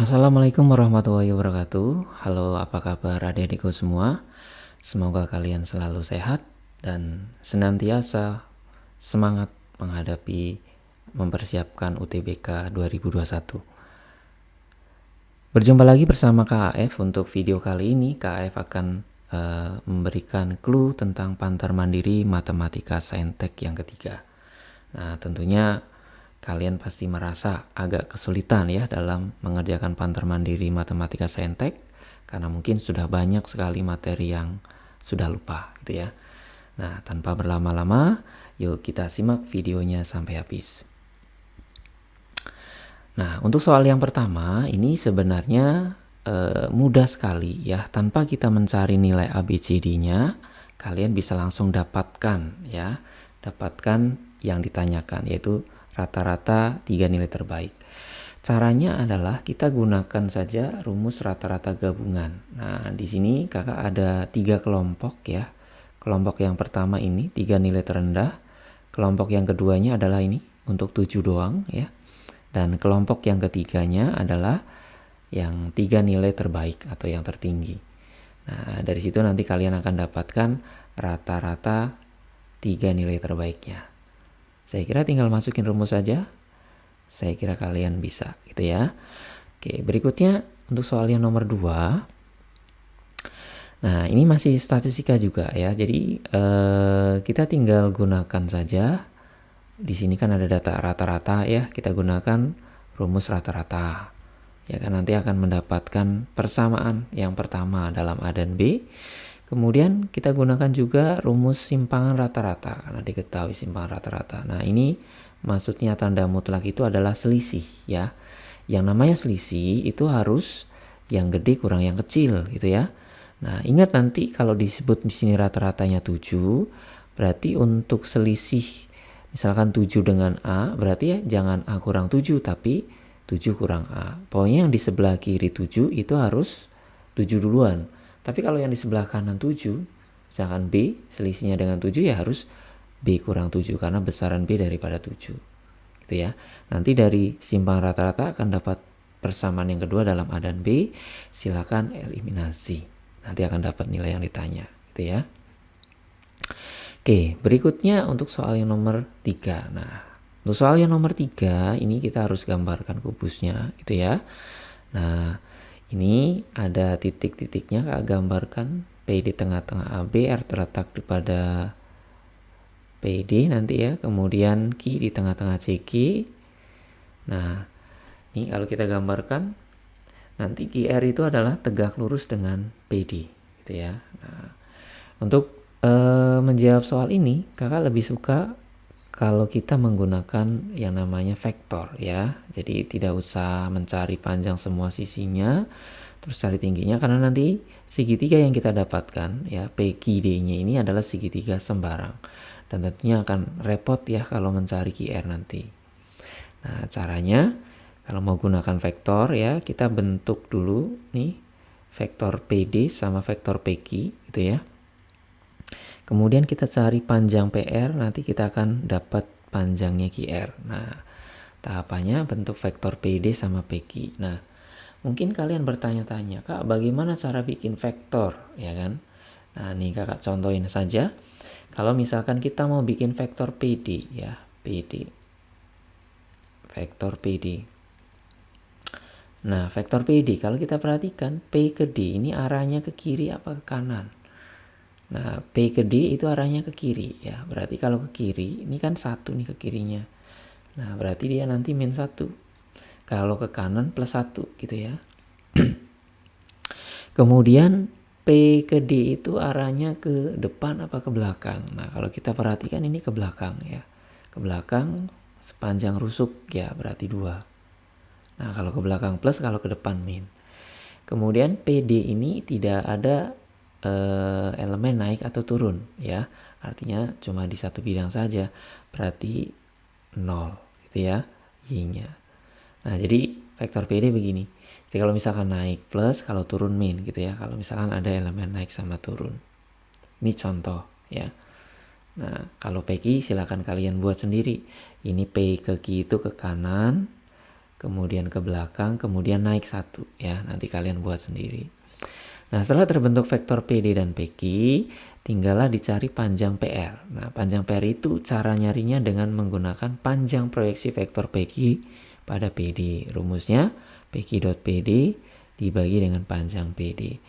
Assalamualaikum warahmatullahi wabarakatuh. Halo, apa kabar adik-adikku semua? Semoga kalian selalu sehat dan senantiasa semangat menghadapi mempersiapkan UTBK 2021. Berjumpa lagi bersama KAF. Untuk video kali ini KAF akan memberikan clue tentang Pantar Mandiri Matematika Saintek yang ketiga. Nah, tentunya kalian pasti merasa agak kesulitan ya dalam mengerjakan Pantar Mandiri Matematika Saintek karena mungkin sudah banyak sekali materi yang sudah lupa gitu ya. Nah, tanpa berlama-lama, yuk kita simak videonya sampai habis. Nah, untuk soal yang pertama ini sebenarnya mudah sekali ya. Tanpa kita mencari nilai ABCD-nya, kalian bisa langsung dapatkan ya. Dapatkan yang ditanyakan, yaitu rata-rata 3 nilai terbaik. Caranya adalah kita gunakan saja rumus rata-rata gabungan. Nah, di sini kakak ada 3 kelompok ya. Kelompok yang pertama ini 3 nilai terendah. Kelompok yang keduanya adalah ini untuk 7 doang ya. Dan kelompok yang ketiganya adalah yang 3 nilai terbaik atau yang tertinggi. Nah, dari situ nanti kalian akan dapatkan rata-rata 3 nilai terbaiknya. Saya kira tinggal masukin rumus saja. Saya kira kalian bisa gitu ya. Oke, berikutnya untuk soal yang nomor 2. Nah, ini masih statistika juga ya. Jadi kita tinggal gunakan saja. Di sini kan ada data rata-rata ya. Kita gunakan rumus rata-rata. Ya kan, nanti akan mendapatkan persamaan yang pertama dalam A dan B. Kemudian kita gunakan juga rumus simpangan rata-rata karena diketahui simpangan rata-rata. Nah, ini maksudnya tanda mutlak itu adalah selisih ya. Yang namanya selisih itu harus yang gede kurang yang kecil gitu ya. Nah, ingat nanti kalau disebut di sini rata-ratanya 7, berarti untuk selisih misalkan 7 dengan A, berarti ya jangan A kurang 7 tapi 7 kurang A. Pokoknya yang di sebelah kiri 7 itu harus 7 duluan. Tapi kalau yang di sebelah kanan 7, misalkan B, selisihnya dengan 7 ya harus B kurang 7 karena besaran B daripada 7. Gitu ya. Nanti dari simpangan rata-rata akan dapat persamaan yang kedua dalam A dan B. Silakan eliminasi. Nanti akan dapat nilai yang ditanya. Gitu ya. Oke, berikutnya untuk soal yang nomor 3. Nah, untuk soal yang nomor 3, ini kita harus gambarkan kubusnya gitu ya. Nah, ini ada titik-titiknya, Kak gambarkan P di tengah-tengah AB, R terletak pada PD nanti ya. Kemudian Q di tengah-tengah CQ. Nah, ini kalau kita gambarkan, nanti QR itu adalah tegak lurus dengan PD gitu ya. Nah, untuk menjawab soal ini, kakak lebih suka kalau kita menggunakan yang namanya vektor ya. Jadi tidak usah mencari panjang semua sisinya terus cari tingginya, karena nanti segitiga yang kita dapatkan ya PQD-nya ini adalah segitiga sembarang dan tentunya akan repot ya kalau mencari QR nanti. Nah, caranya kalau mau gunakan vektor ya, kita bentuk dulu nih vektor PD sama vektor PQ gitu ya. Kemudian kita cari panjang PR, nanti kita akan dapat panjangnya QR. Nah, tahapannya bentuk vektor PD sama PQ. Nah, mungkin kalian bertanya-tanya, Kak, bagaimana cara bikin vektor, ya kan? Nah, nih kakak contohin saja. Kalau misalkan kita mau bikin vektor PD, ya, PD. Vektor PD. Nah, vektor PD, kalau kita perhatikan, P ke D ini arahnya ke kiri apa ke kanan? Nah, P ke D itu arahnya ke kiri ya. Berarti kalau ke kiri, ini kan 1 nih ke kirinya. Nah, berarti dia nanti min 1. Kalau ke kanan plus 1 gitu ya. Kemudian P ke D itu arahnya ke depan apa ke belakang? Nah, kalau kita perhatikan ini ke belakang ya. Ke belakang sepanjang rusuk ya, berarti 2. Nah, kalau ke belakang plus, kalau ke depan min. Kemudian PD ini tidak ada elemen naik atau turun ya, artinya cuma di satu bidang saja, berarti 0 gitu ya Y-nya. Nah, jadi vektor PD begini. Jadi kalau misalkan naik plus, kalau turun min gitu ya, kalau misalkan ada elemen naik sama turun. Ini contoh ya. Nah, kalau PQ silakan kalian buat sendiri. Ini P ke Q itu ke kanan, kemudian ke belakang, kemudian naik 1 ya. Nanti kalian buat sendiri. Nah, setelah terbentuk vektor PD dan PQ, tinggallah dicari panjang PR. Nah, panjang PR itu cara nyarinya dengan menggunakan panjang proyeksi vektor PQ pada PD. Rumusnya PQ.PD dibagi dengan panjang PD.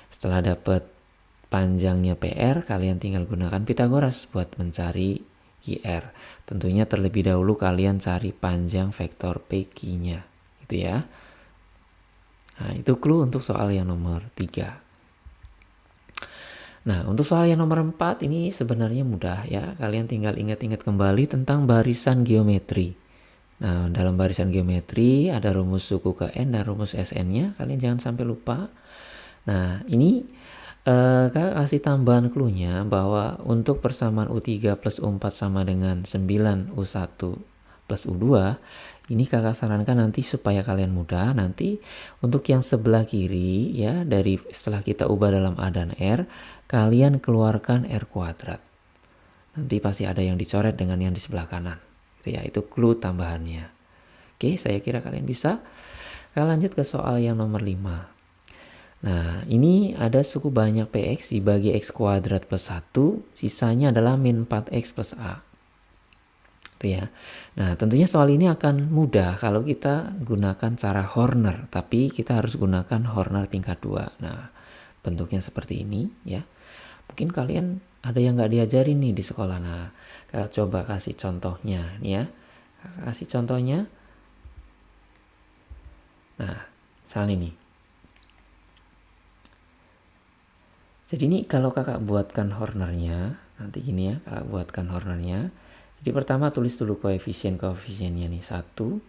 Setelah dapat panjangnya PR, kalian tinggal gunakan Pitagoras buat mencari QR. Tentunya terlebih dahulu kalian cari panjang vektor PQ-nya. Gitu ya. Nah, itu clue untuk soal yang nomor 3. Nah, untuk soal yang nomor 4 ini sebenarnya mudah ya. Kalian tinggal ingat-ingat kembali tentang barisan geometri. Nah, dalam barisan geometri ada rumus suku ke N dan rumus Sn-nya. Kalian jangan sampai lupa. Nah, ini Kakak kasih tambahan clue-nya bahwa untuk persamaan U3 plus U4 sama dengan 9 U1 plus U2, ini kakak sarankan nanti supaya kalian mudah, nanti untuk yang sebelah kiri ya, dari setelah kita ubah dalam A dan R, kalian keluarkan R kuadrat. Nanti pasti ada yang dicoret dengan yang di sebelah kanan. Gitu ya, itu clue tambahannya. Oke, saya kira kalian bisa. Kita lanjut ke soal yang nomor 5. Nah, ini ada suku banyak PX dibagi X kuadrat plus 1, sisanya adalah min 4X plus A. Itu ya. Nah, tentunya soal ini akan mudah kalau kita gunakan cara Horner, tapi kita harus gunakan Horner tingkat 2. Nah, bentuknya seperti ini ya. Mungkin kalian ada yang nggak diajarin nih di sekolah. Nah, coba kasih contohnya nih ya. Kasih contohnya. Nah, misalnya ini. Jadi ini kalau kakak buatkan Hornernya, nanti gini ya, kakak buatkan Hornernya. Jadi pertama tulis dulu koefisiennya nih, 1,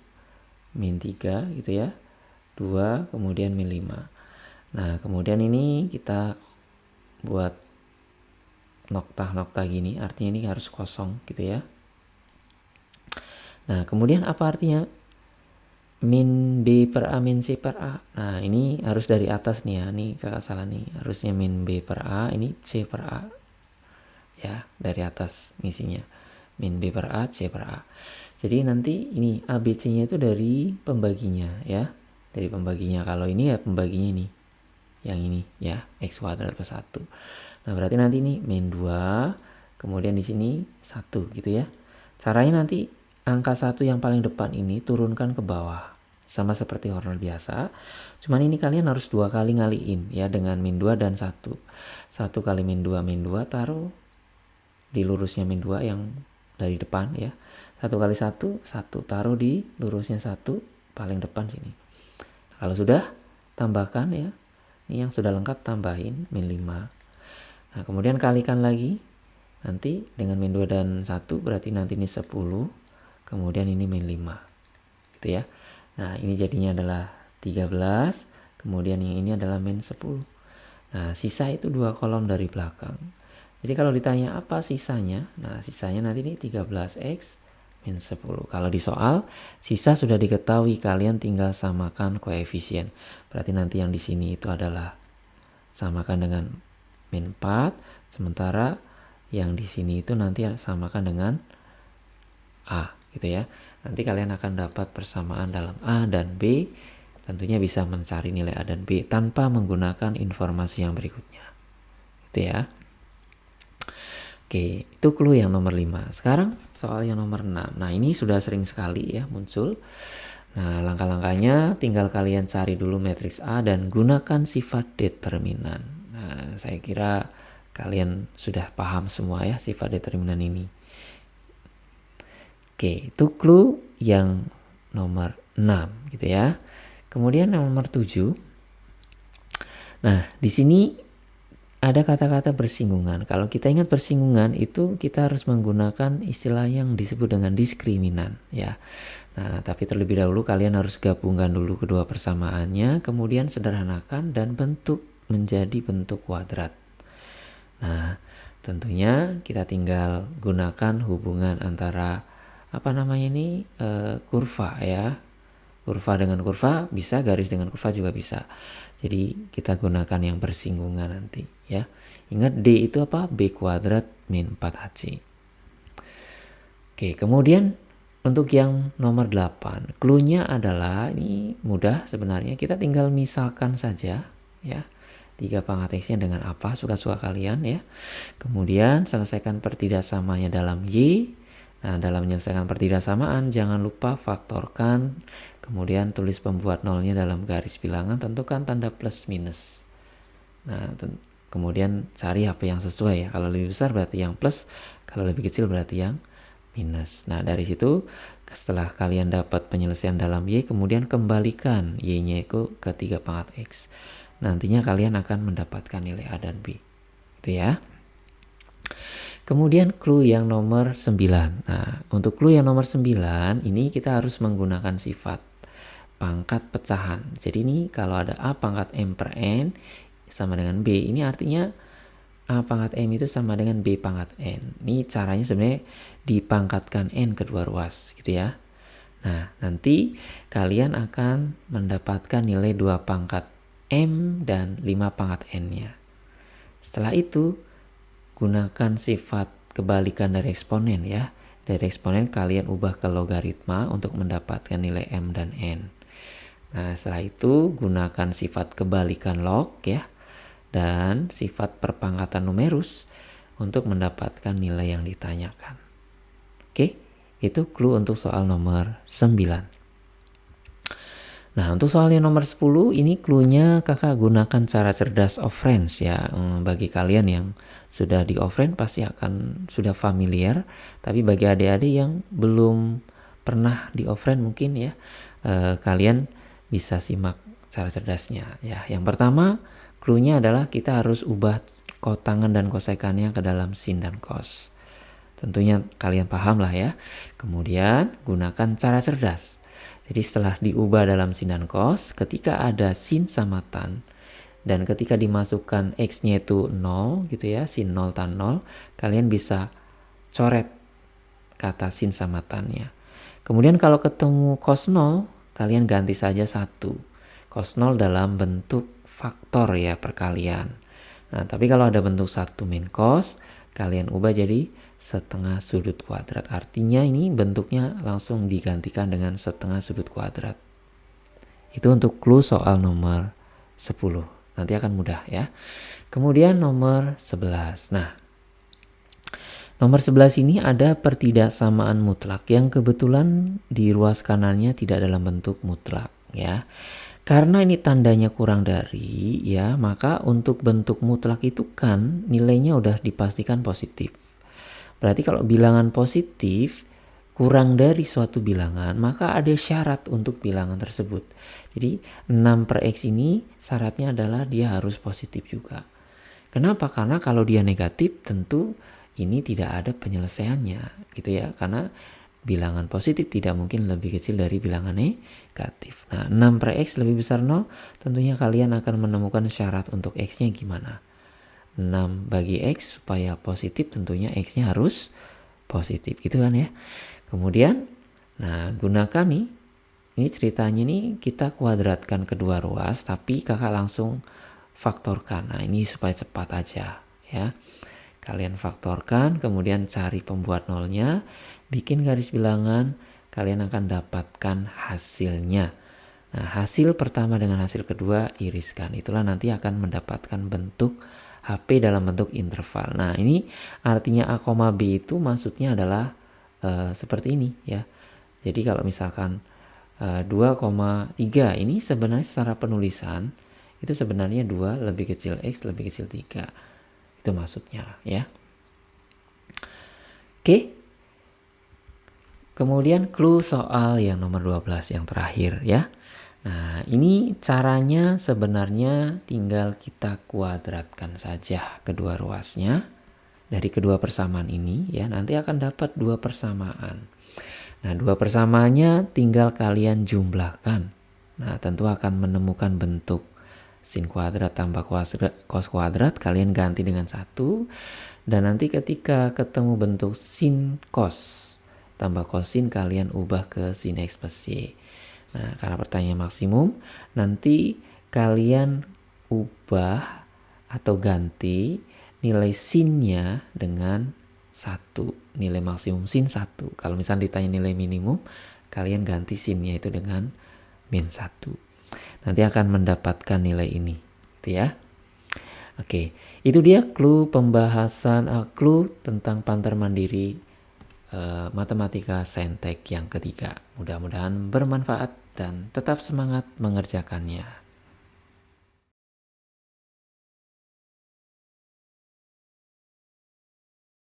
min 3 gitu ya, 2, kemudian min 5. Nah, kemudian ini kita buat nokta-nokta gini, artinya ini harus kosong gitu ya. Nah, kemudian apa artinya? Min B per A min C per A. Nah, ini harus dari atas nih ya. Nih kakak salah nih. Harusnya min B per A, ini C per A. Ya, dari atas ngisinya. Min B per A, C per A. Jadi nanti ini A, B, C-nya itu dari pembaginya ya. Dari pembaginya. Kalau ini ya pembaginya ini. Yang ini ya, X kuadrat plus 1. Nah, berarti nanti ini min 2, kemudian di sini 1 gitu ya. Caranya nanti angka 1 yang paling depan ini turunkan ke bawah. Sama seperti Horner biasa. Cuman ini kalian harus 2 kali ngaliin ya dengan min 2 dan 1. 1 kali min 2 taruh di lurusnya min 2 yang dari depan ya. 1 kali 1 taruh di lurusnya 1 paling depan sini. Kalau sudah tambahkan ya. Ini yang sudah lengkap tambahin min 5. Nah, kemudian kalikan lagi. Nanti dengan min 2 dan 1 berarti nanti ini 10. Kemudian ini min 5. Gitu ya. Nah, ini jadinya adalah 13. Kemudian yang ini adalah min 10. Nah, sisa itu 2 kolom dari belakang. Jadi kalau ditanya apa sisanya? Nah, sisanya nanti ini 13X min 10. Kalau di soal, sisa sudah diketahui. Kalian tinggal samakan koefisien. Berarti nanti yang di sini itu adalah samakan dengan min 4. Sementara yang di sini itu nanti samakan dengan A gitu ya. Nanti kalian akan dapat persamaan dalam A dan B. Tentunya bisa mencari nilai A dan B tanpa menggunakan informasi yang berikutnya. Gitu ya. Oke, itu clue yang nomor 5. Sekarang soal yang nomor 6. Nah, ini sudah sering sekali ya muncul. Nah, langkah-langkahnya tinggal kalian cari dulu matriks A dan gunakan sifat determinan. Nah, saya kira kalian sudah paham semua ya sifat determinan ini. Oke, itu clue yang nomor 6 gitu ya. Kemudian yang nomor 7. Nah, di sini ada kata-kata bersinggungan. Kalau kita ingat bersinggungan itu kita harus menggunakan istilah yang disebut dengan diskriminan ya. Nah, tapi terlebih dahulu kalian harus gabungkan dulu kedua persamaannya, kemudian sederhanakan dan bentuk menjadi bentuk kuadrat. Nah, tentunya kita tinggal gunakan hubungan antara kurva ya. Kurva dengan kurva bisa, garis dengan kurva juga bisa. Jadi kita gunakan yang bersinggungan nanti ya. Ingat D itu apa? B kuadrat min 4AC. Oke, kemudian Untuk yang nomor 8, clue-nya adalah ini mudah sebenarnya, kita tinggal misalkan saja ya. 3 pangkat X-nya dengan apa, suka-suka kalian ya. Kemudian selesaikan pertidaksamanya dalam Y. Nah, dalam menyelesaikan pertidaksamaan jangan lupa faktorkan, kemudian tulis pembuat nolnya dalam garis bilangan, tentukan tanda plus minus. Nah, kemudian cari apa yang sesuai ya. Kalau lebih besar berarti yang plus, kalau lebih kecil berarti yang minus. Nah, dari situ setelah kalian dapat penyelesaian dalam Y, kemudian kembalikan Y-nya itu ke 3 pangkat X. Nantinya kalian akan mendapatkan nilai A dan B. Itu ya. Kemudian clue yang nomor 9. Nah, untuk clue yang nomor 9 ini kita harus menggunakan sifat pangkat pecahan. Jadi ini kalau ada A pangkat M per N sama dengan B, ini artinya A pangkat M itu sama dengan B pangkat N. Ini caranya sebenarnya dipangkatkan N kedua ruas gitu ya. Nah, nanti kalian akan mendapatkan nilai 2 pangkat M dan 5 pangkat N-nya. Setelah itu, gunakan sifat kebalikan dari eksponen ya. Dari eksponen kalian ubah ke logaritma untuk mendapatkan nilai M dan N. Nah, setelah itu gunakan sifat kebalikan log ya. Dan sifat perpangkatan numerus untuk mendapatkan nilai yang ditanyakan. Oke, itu clue untuk soal nomor 9. Nah, untuk soal yang nomor 10 ini clue-nya kakak gunakan cara cerdas of friends ya. Bagi kalian yang sudah di offline pasti akan sudah familiar, tapi bagi adik-adik yang belum pernah di offline mungkin ya, kalian bisa simak cara cerdasnya ya. Yang pertama, clue-nya adalah kita harus ubah kotangan dan kosekannya ke dalam sin dan cos. Tentunya kalian paham lah ya. Kemudian gunakan cara cerdas. Jadi setelah diubah dalam sin dan cos, ketika ada sin sama tan, dan ketika dimasukkan X-nya itu 0 gitu ya, sin 0 tan 0, kalian bisa coret kata sin sama tan-nya. Kemudian kalau ketemu cos 0, kalian ganti saja 1. Cos 0 dalam bentuk faktor ya, perkalian. Nah, tapi kalau ada bentuk 1 min cos, kalian ubah jadi setengah sudut kuadrat. Artinya ini bentuknya langsung digantikan dengan setengah sudut kuadrat. Itu untuk clue soal nomor 10. Nanti akan mudah ya. Kemudian nomor 11. Nah, nomor 11 ini ada pertidaksamaan mutlak yang kebetulan di ruas kanannya tidak dalam bentuk mutlak ya. Karena ini tandanya kurang dari ya, maka untuk bentuk mutlak itu kan nilainya udah dipastikan positif. Berarti kalau bilangan positif kurang dari suatu bilangan, maka ada syarat untuk bilangan tersebut. Jadi 6 per X ini syaratnya adalah dia harus positif juga. Kenapa? Karena kalau dia negatif tentu ini tidak ada penyelesaiannya gitu ya. Karena bilangan positif tidak mungkin lebih kecil dari bilangan negatif. Nah, 6 per X lebih besar 0, tentunya kalian akan menemukan syarat untuk X-nya gimana. 6 bagi X supaya positif tentunya X-nya harus positif gitu kan ya. Kemudian nah gunakan nih, ini ceritanya nih kita kuadratkan kedua ruas tapi kakak langsung faktorkan. Nah ini supaya cepat aja ya. Kalian faktorkan kemudian cari pembuat nolnya, bikin garis bilangan, kalian akan dapatkan hasilnya. Nah hasil pertama dengan hasil kedua iriskan, itulah nanti akan mendapatkan bentuk HP dalam bentuk interval. Nah ini artinya A, B itu maksudnya adalah seperti ini ya. Jadi kalau misalkan 2,3 ini sebenarnya secara penulisan itu sebenarnya 2 lebih kecil X lebih kecil 3. Itu maksudnya ya. Oke. Kemudian clue soal yang nomor 12 yang terakhir ya. Nah, ini caranya sebenarnya tinggal kita kuadratkan saja kedua ruasnya. Dari kedua persamaan ini ya, nanti akan dapat 2 persamaan. Nah, 2 persamaannya tinggal kalian jumlahkan. Nah, tentu akan menemukan bentuk sin kuadrat tambah cos kuadrat, kalian ganti dengan 1. Dan nanti ketika ketemu bentuk sin cos tambah cosin, kalian ubah ke sin X plus Y. Nah, karena pertanyaan maksimum, nanti kalian ubah atau ganti nilai sinnya dengan 1. Nilai maksimum sin 1. Kalau misalnya ditanya nilai minimum, kalian ganti sinnya itu dengan min 1. Nanti akan mendapatkan nilai ini. Itu ya. Oke, itu dia clue pembahasan clue tentang Pantar Mandiri Matematika Saintek yang ketiga. Mudah-mudahan bermanfaat dan tetap semangat mengerjakannya.